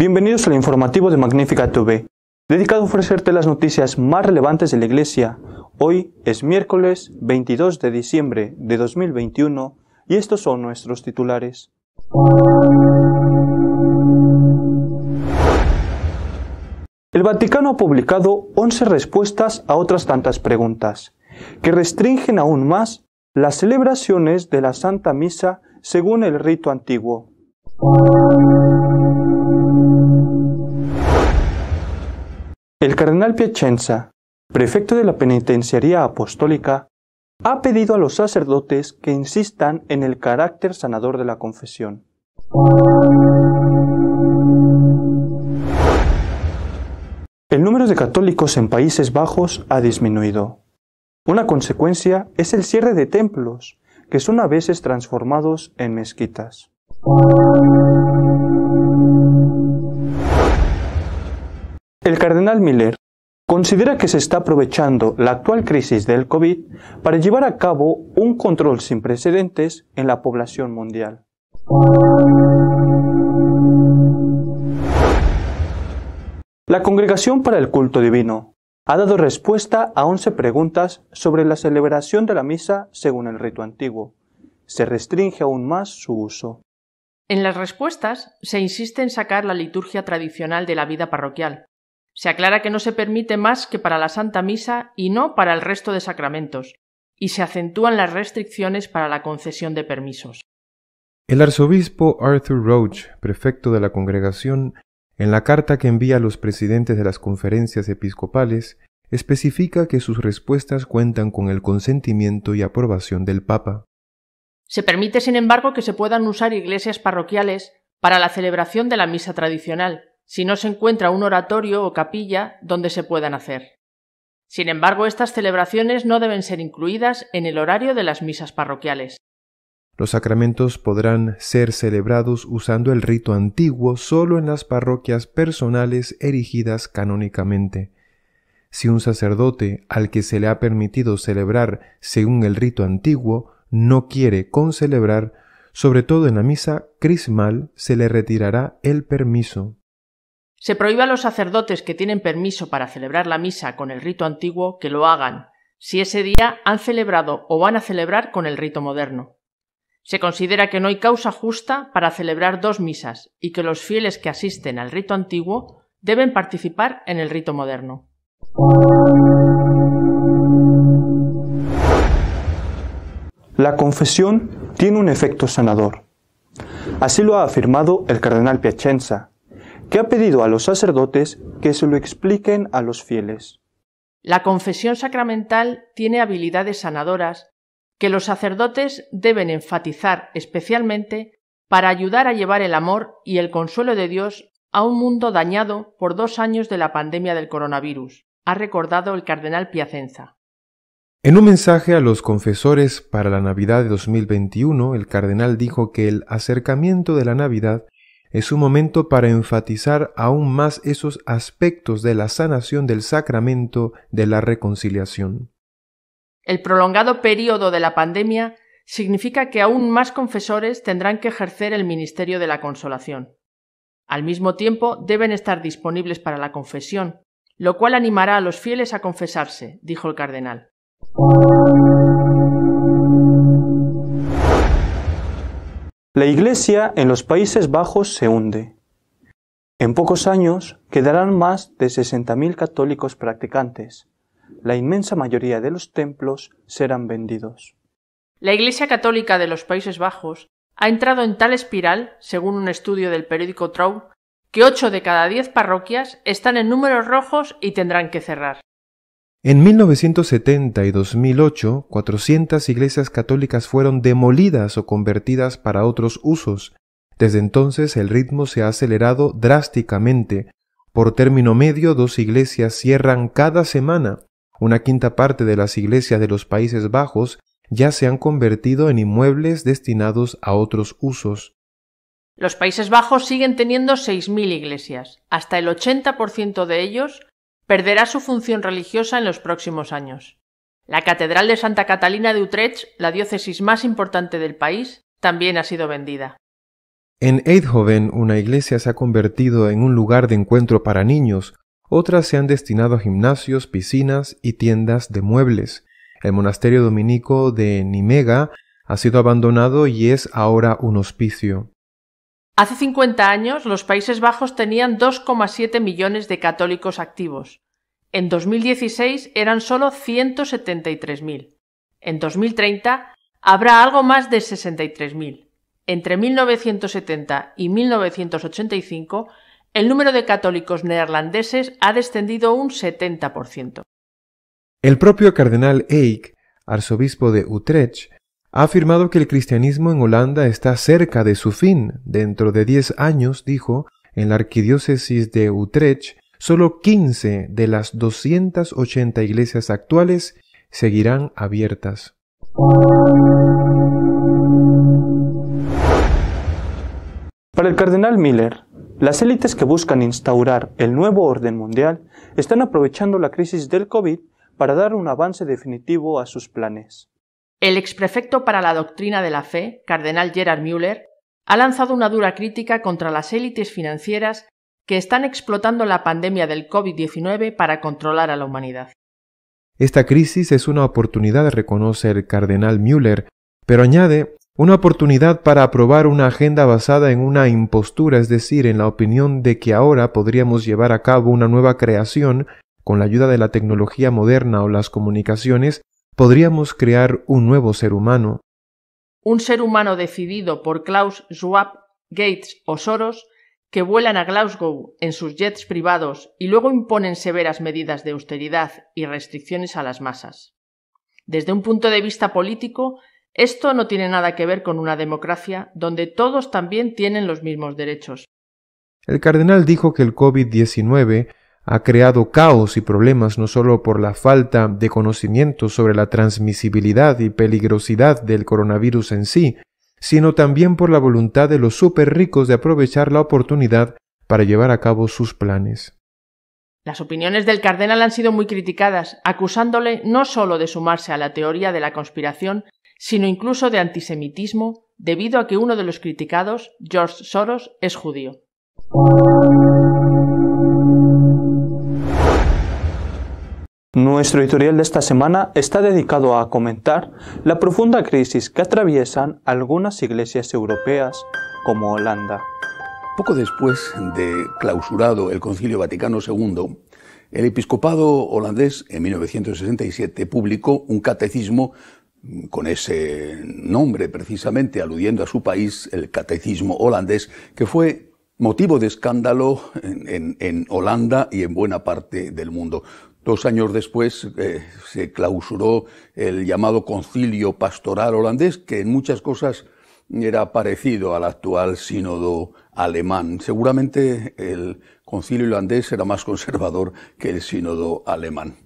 Bienvenidos al informativo de Magnífica TV, dedicado a ofrecerte las noticias más relevantes de la Iglesia. Hoy es miércoles 22 de diciembre de 2021 y estos son nuestros titulares. El Vaticano ha publicado 11 respuestas a otras tantas preguntas, que restringen aún más las celebraciones de la Santa Misa según el rito antiguo. El cardenal Piacenza, prefecto de la Penitenciaría Apostólica, ha pedido a los sacerdotes que insistan en el carácter sanador de la confesión. El número de católicos en Países Bajos ha disminuido. Una consecuencia es el cierre de templos, que son a veces transformados en mezquitas. El cardenal Miller considera que se está aprovechando la actual crisis del COVID para llevar a cabo un control sin precedentes en la población mundial. La Congregación para el Culto Divino ha dado respuesta a 11 preguntas sobre la celebración de la misa según el rito antiguo. Se restringe aún más su uso. En las respuestas se insiste en sacar la liturgia tradicional de la vida parroquial. Se aclara que no se permite más que para la Santa Misa y no para el resto de sacramentos, y se acentúan las restricciones para la concesión de permisos. El arzobispo Arthur Roach, prefecto de la congregación, en la carta que envía a los presidentes de las conferencias episcopales, especifica que sus respuestas cuentan con el consentimiento y aprobación del Papa. Se permite, sin embargo, que se puedan usar iglesias parroquiales para la celebración de la misa tradicional, si no se encuentra un oratorio o capilla donde se puedan hacer. Sin embargo, estas celebraciones no deben ser incluidas en el horario de las misas parroquiales. Los sacramentos podrán ser celebrados usando el rito antiguo solo en las parroquias personales erigidas canónicamente. Si un sacerdote al que se le ha permitido celebrar según el rito antiguo no quiere concelebrar, sobre todo en la misa crismal, se le retirará el permiso. Se prohíbe a los sacerdotes que tienen permiso para celebrar la misa con el rito antiguo que lo hagan, si ese día han celebrado o van a celebrar con el rito moderno. Se considera que no hay causa justa para celebrar dos misas y que los fieles que asisten al rito antiguo deben participar en el rito moderno. La confesión tiene un efecto sanador. Así lo ha afirmado el cardenal Piacenza, que ha pedido a los sacerdotes que se lo expliquen a los fieles. La confesión sacramental tiene habilidades sanadoras que los sacerdotes deben enfatizar especialmente para ayudar a llevar el amor y el consuelo de Dios a un mundo dañado por 2 años de la pandemia del coronavirus, ha recordado el cardenal Piacenza. En un mensaje a los confesores para la Navidad de 2021, el cardenal dijo que el acercamiento de la Navidad es un momento para enfatizar aún más esos aspectos de la sanación del sacramento de la reconciliación. El prolongado período de la pandemia significa que aún más confesores tendrán que ejercer el ministerio de la consolación. Al mismo tiempo, deben estar disponibles para la confesión, lo cual animará a los fieles a confesarse, dijo el cardenal. La Iglesia en los Países Bajos se hunde. En pocos años quedarán más de 60.000 católicos practicantes. La inmensa mayoría de los templos serán vendidos. La Iglesia Católica de los Países Bajos ha entrado en tal espiral, según un estudio del periódico Trouw, que 8 de cada 10 parroquias están en números rojos y tendrán que cerrar. En 1970 y 2008, 400 iglesias católicas fueron demolidas o convertidas para otros usos. Desde entonces el ritmo se ha acelerado drásticamente. Por término medio, 2 iglesias cierran cada semana. Una quinta parte de las iglesias de los Países Bajos ya se han convertido en inmuebles destinados a otros usos. Los Países Bajos siguen teniendo 6.000 iglesias. Hasta el 80% de ellos perderá su función religiosa en los próximos años. La Catedral de Santa Catalina de Utrecht, la diócesis más importante del país, también ha sido vendida. En Eindhoven, una iglesia se ha convertido en un lugar de encuentro para niños, otras se han destinado a gimnasios, piscinas y tiendas de muebles. El monasterio dominico de Nimega ha sido abandonado y es ahora un hospicio. Hace 50 años, los Países Bajos tenían 2,7 millones de católicos activos. En 2016 eran solo 173.000. En 2030 habrá algo más de 63.000. Entre 1970 y 1985, el número de católicos neerlandeses ha descendido un 70%. El propio cardenal Eijk, arzobispo de Utrecht, ha afirmado que el cristianismo en Holanda está cerca de su fin. Dentro de 10 años, dijo, en la arquidiócesis de Utrecht, solo 15 de las 280 iglesias actuales seguirán abiertas. Para el cardenal Miller, las élites que buscan instaurar el nuevo orden mundial están aprovechando la crisis del COVID para dar un avance definitivo a sus planes. El exprefecto para la doctrina de la fe, cardenal Gerhard Müller, ha lanzado una dura crítica contra las élites financieras que están explotando la pandemia del COVID-19 para controlar a la humanidad. Esta crisis es una oportunidad, reconoce el cardenal Müller, pero añade una oportunidad para aprobar una agenda basada en una impostura, es decir, en la opinión de que ahora podríamos llevar a cabo una nueva creación con la ayuda de la tecnología moderna o las comunicaciones. Podríamos crear un nuevo ser humano. Un ser humano decidido por Klaus Schwab, Gates o Soros, que vuelan a Glasgow en sus jets privados y luego imponen severas medidas de austeridad y restricciones a las masas. Desde un punto de vista político, esto no tiene nada que ver con una democracia donde todos también tienen los mismos derechos. El cardenal dijo que el COVID-19 ha creado caos y problemas no solo por la falta de conocimiento sobre la transmisibilidad y peligrosidad del coronavirus en sí, sino también por la voluntad de los súper ricos de aprovechar la oportunidad para llevar a cabo sus planes. Las opiniones del cardenal han sido muy criticadas, acusándole no solo de sumarse a la teoría de la conspiración, sino incluso de antisemitismo, debido a que uno de los criticados, George Soros, es judío. Nuestro editorial de esta semana está dedicado a comentar la profunda crisis que atraviesan algunas iglesias europeas, como Holanda. Poco después de clausurado el Concilio Vaticano II, el episcopado holandés en 1967 publicó un catecismo con ese nombre precisamente, aludiendo a su país, el Catecismo holandés, que fue motivo de escándalo en Holanda y en buena parte del mundo. 2 años después se clausuró el llamado Concilio Pastoral holandés, que en muchas cosas era parecido al actual sínodo alemán. Seguramente el concilio holandés era más conservador que el sínodo alemán.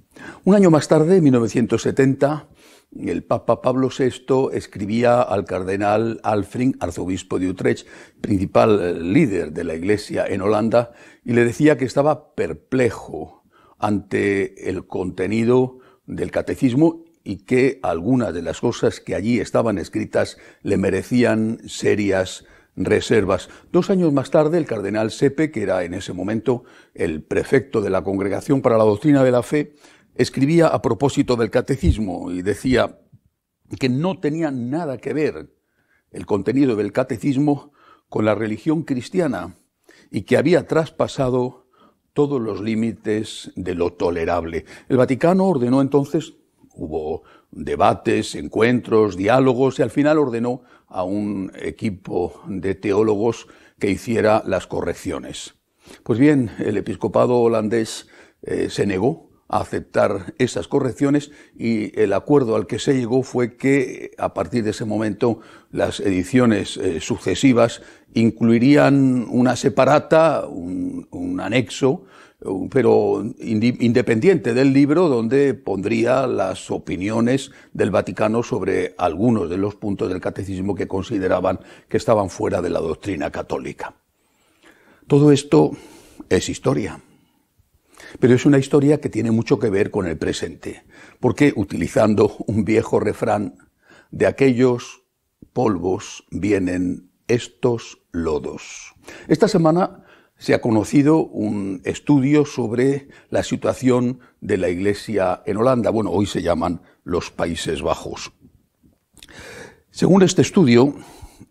Un año más tarde, en 1970, el Papa Pablo VI escribía al cardenal Alfring, arzobispo de Utrecht, principal líder de la Iglesia en Holanda, y le decía que estaba perplejo ante el contenido del catecismo y que algunas de las cosas que allí estaban escritas le merecían serias reservas. 2 años más tarde, el cardenal Sepe, que era en ese momento el prefecto de la Congregación para la Doctrina de la Fe, escribía a propósito del catecismo y decía que no tenía nada que ver el contenido del catecismo con la religión cristiana y que había traspasado todos los límites de lo tolerable. El Vaticano ordenó entonces, hubo debates, encuentros, diálogos, y al final ordenó a un equipo de teólogos que hiciera las correcciones. Pues bien, el episcopado holandés se negó a aceptar esas correcciones y el acuerdo al que se llegó fue que a partir de ese momento las ediciones sucesivas incluirían una separata, un anexo, pero independiente del libro, donde pondría las opiniones del Vaticano sobre algunos de los puntos del catecismo que consideraban que estaban fuera de la doctrina católica. Todo esto es historia. Pero es una historia que tiene mucho que ver con el presente, porque utilizando un viejo refrán, de aquellos polvos vienen estos lodos. Esta semana se ha conocido un estudio sobre la situación de la Iglesia en Holanda. Bueno, hoy se llaman los Países Bajos. Según este estudio,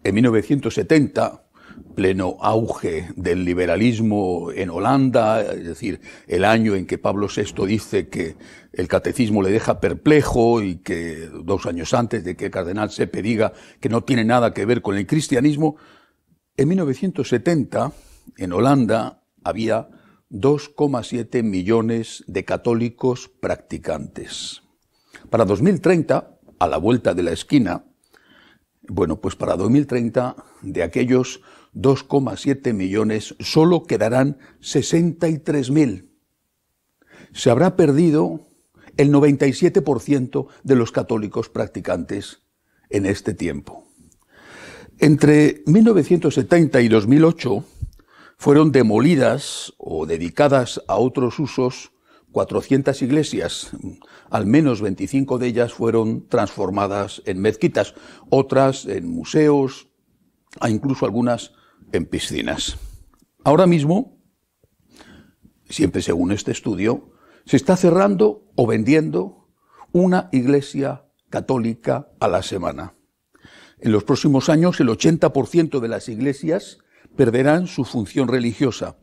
en 1970, pleno auge del liberalismo en Holanda, es decir, el año en que Pablo VI dice que el catecismo le deja perplejo y que 2 años antes de que el cardenal Sepe diga que no tiene nada que ver con el cristianismo, en 1970 en Holanda había 2,7 millones de católicos practicantes. Para 2030, a la vuelta de la esquina, bueno, pues para 2030, de aquellos 2,7 millones, solo quedarán 63.000. Se habrá perdido el 97% de los católicos practicantes en este tiempo. Entre 1970 y 2008 fueron demolidas o dedicadas a otros usos 400 iglesias, al menos 25 de ellas fueron transformadas en mezquitas, otras en museos, incluso algunas en piscinas. Ahora mismo, siempre según este estudio, se está cerrando o vendiendo una iglesia católica a la semana. En los próximos años, el 80% de las iglesias perderán su función religiosa.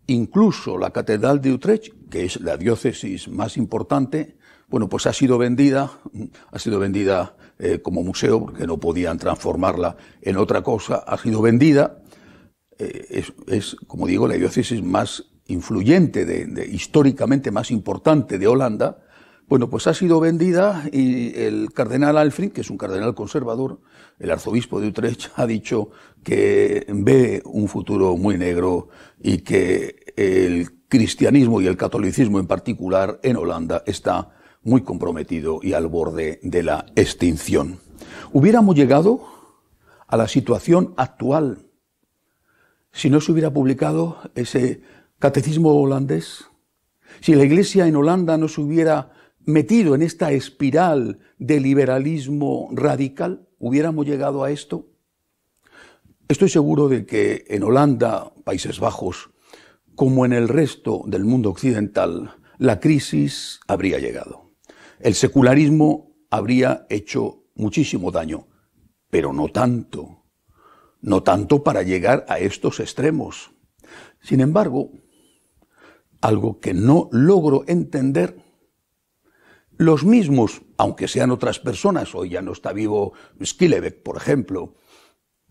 Incluso la Catedral de Utrecht, que es la diócesis más importante, bueno, pues ha sido vendida como museo, porque no podían transformarla en otra cosa, ha sido vendida, es, como digo, la diócesis más influyente, históricamente más importante de Holanda. Bueno, pues ha sido vendida y el cardenal Alfried, que es un cardenal conservador, el arzobispo de Utrecht, ha dicho que ve un futuro muy negro y que el cristianismo y el catolicismo en particular en Holanda está muy comprometido y al borde de la extinción. Hubiéramos llegado a la situación actual si no se hubiera publicado ese catecismo holandés, si la Iglesia en Holanda no se hubiera metido en esta espiral de liberalismo radical, ¿hubiéramos llegado a esto? Estoy seguro de que en Holanda, Países Bajos, como en el resto del mundo occidental, la crisis habría llegado. El secularismo habría hecho muchísimo daño, pero no tanto para llegar a estos extremos. Sin embargo, algo que no logro entender, los mismos, aunque sean otras personas, hoy ya no está vivo Skillebeck, por ejemplo,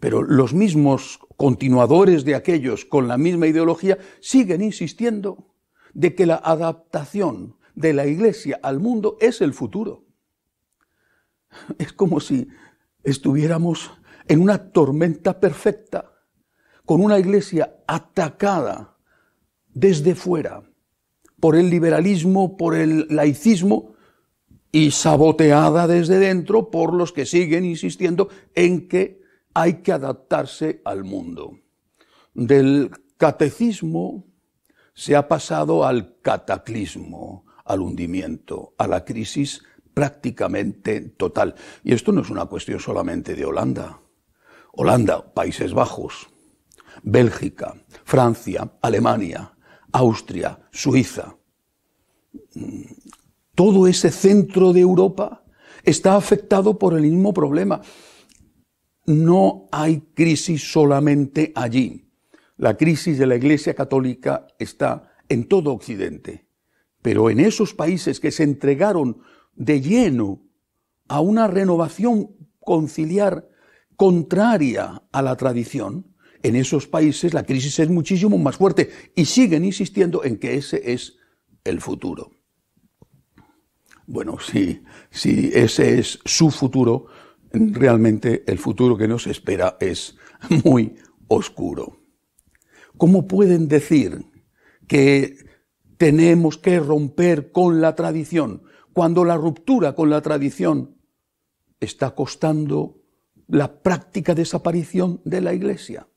pero los mismos continuadores de aquellos con la misma ideología siguen insistiendo de que la adaptación de la Iglesia al mundo es el futuro. Es como si estuviéramos en una tormenta perfecta, con una Iglesia atacada desde fuera por el liberalismo, por el laicismo, y saboteada desde dentro por los que siguen insistiendo en que hay que adaptarse al mundo. Del catecismo se ha pasado al cataclismo, al hundimiento, a la crisis prácticamente total. Y esto no es una cuestión solamente de Holanda. Holanda, Países Bajos, Bélgica, Francia, Alemania, Austria, Suiza. Todo ese centro de Europa está afectado por el mismo problema. No hay crisis solamente allí. La crisis de la Iglesia Católica está en todo Occidente. Pero en esos países que se entregaron de lleno a una renovación conciliar contraria a la tradición, en esos países la crisis es muchísimo más fuerte y siguen insistiendo en que ese es el futuro. Bueno, si ese es su futuro, realmente el futuro que nos espera es muy oscuro. ¿Cómo pueden decir que tenemos que romper con la tradición cuando la ruptura con la tradición está costando la práctica desaparición de la Iglesia?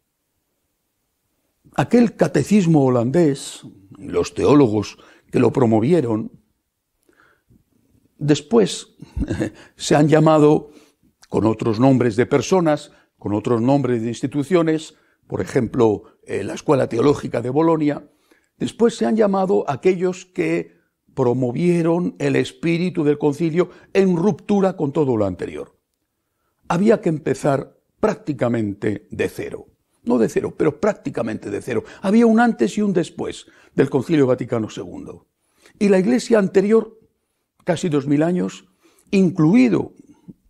Aquel catecismo holandés, los teólogos que lo promovieron, después se han llamado con otros nombres de personas con otros nombres de instituciones, por ejemplo, la Escuela Teológica de Bolonia. Después se han llamado aquellos que promovieron el espíritu del concilio en ruptura con todo lo anterior. Había que empezar prácticamente de cero. No de cero, pero prácticamente de cero. Había un antes y un después del Concilio Vaticano II. Y la Iglesia anterior, casi 2000 años, incluido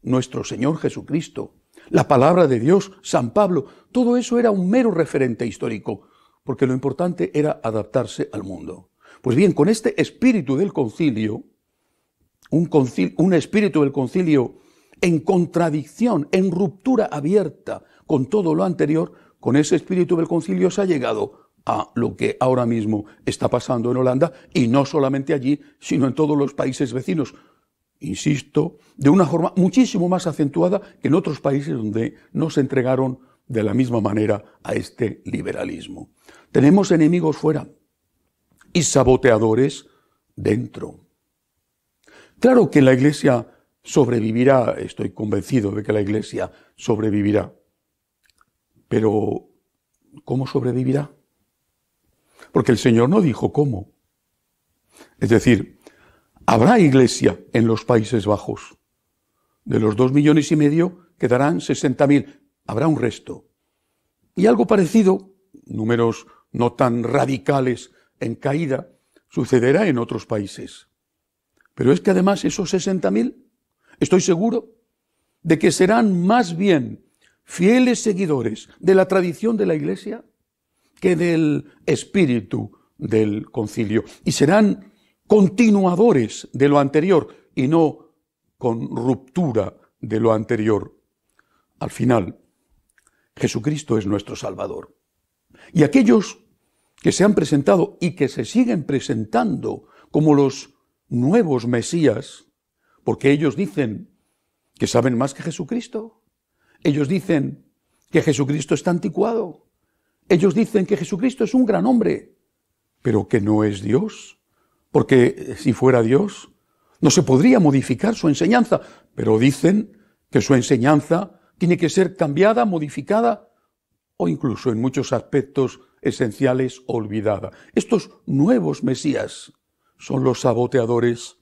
nuestro Señor Jesucristo, la palabra de Dios, San Pablo, todo eso era un mero referente histórico, porque lo importante era adaptarse al mundo. Pues bien, con este espíritu del concilio, un espíritu del concilio en contradicción, en ruptura abierta con todo lo anterior, con ese espíritu del concilio se ha llegado a lo que ahora mismo está pasando en Holanda, y no solamente allí, sino en todos los países vecinos. Insisto, de una forma muchísimo más acentuada que en otros países donde no se entregaron de la misma manera a este liberalismo. Tenemos enemigos fuera y saboteadores dentro. Claro que la Iglesia sobrevivirá, estoy convencido de que la Iglesia sobrevivirá. Pero, ¿cómo sobrevivirá? Porque el Señor no dijo cómo. Es decir, habrá Iglesia en los Países Bajos. De los 2,5 millones quedarán 60.000. Habrá un resto. Y algo parecido, números no tan radicales en caída, sucederá en otros países. Pero es que además esos 60.000, estoy seguro de que serán más bien fieles seguidores de la tradición de la Iglesia que del espíritu del concilio. Y serán continuadores de lo anterior y no con ruptura de lo anterior. Al final, Jesucristo es nuestro Salvador. Y aquellos que se han presentado y que se siguen presentando como los nuevos Mesías, porque ellos dicen que saben más que Jesucristo, ellos dicen que Jesucristo está anticuado, ellos dicen que Jesucristo es un gran hombre, pero que no es Dios, porque si fuera Dios no se podría modificar su enseñanza, pero dicen que su enseñanza tiene que ser cambiada, modificada o incluso en muchos aspectos esenciales olvidada. Estos nuevos Mesías son los saboteadores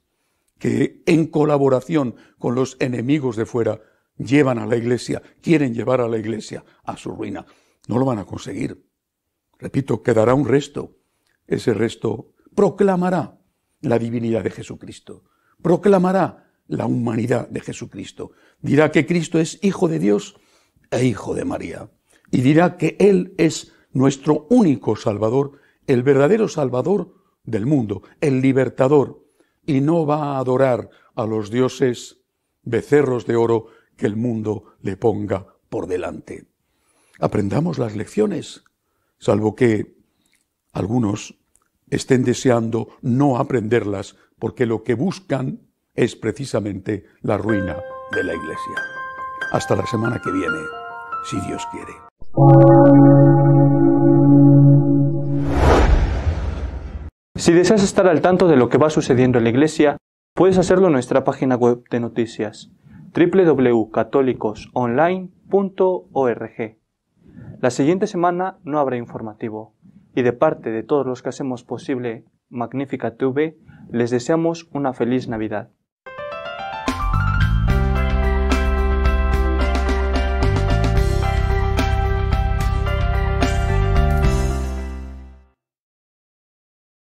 que en colaboración con los enemigos de fuera llevan a la Iglesia, quieren llevar a la Iglesia a su ruina. No lo van a conseguir. Repito, quedará un resto. Ese resto proclamará la divinidad de Jesucristo, proclamará la humanidad de Jesucristo, dirá que Cristo es Hijo de Dios e Hijo de María, y dirá que Él es nuestro único Salvador, el verdadero Salvador del mundo, el libertador, y no va a adorar a los dioses becerros de oro que el mundo le ponga por delante. Aprendamos las lecciones, salvo que algunos estén deseando no aprenderlas, porque lo que buscan es precisamente la ruina de la Iglesia. Hasta la semana que viene, si Dios quiere. Si deseas estar al tanto de lo que va sucediendo en la Iglesia, puedes hacerlo en nuestra página web de noticias, www.católicosonline.org. La siguiente semana no habrá informativo, y de parte de todos los que hacemos posible Magnífica TV, les deseamos una feliz Navidad.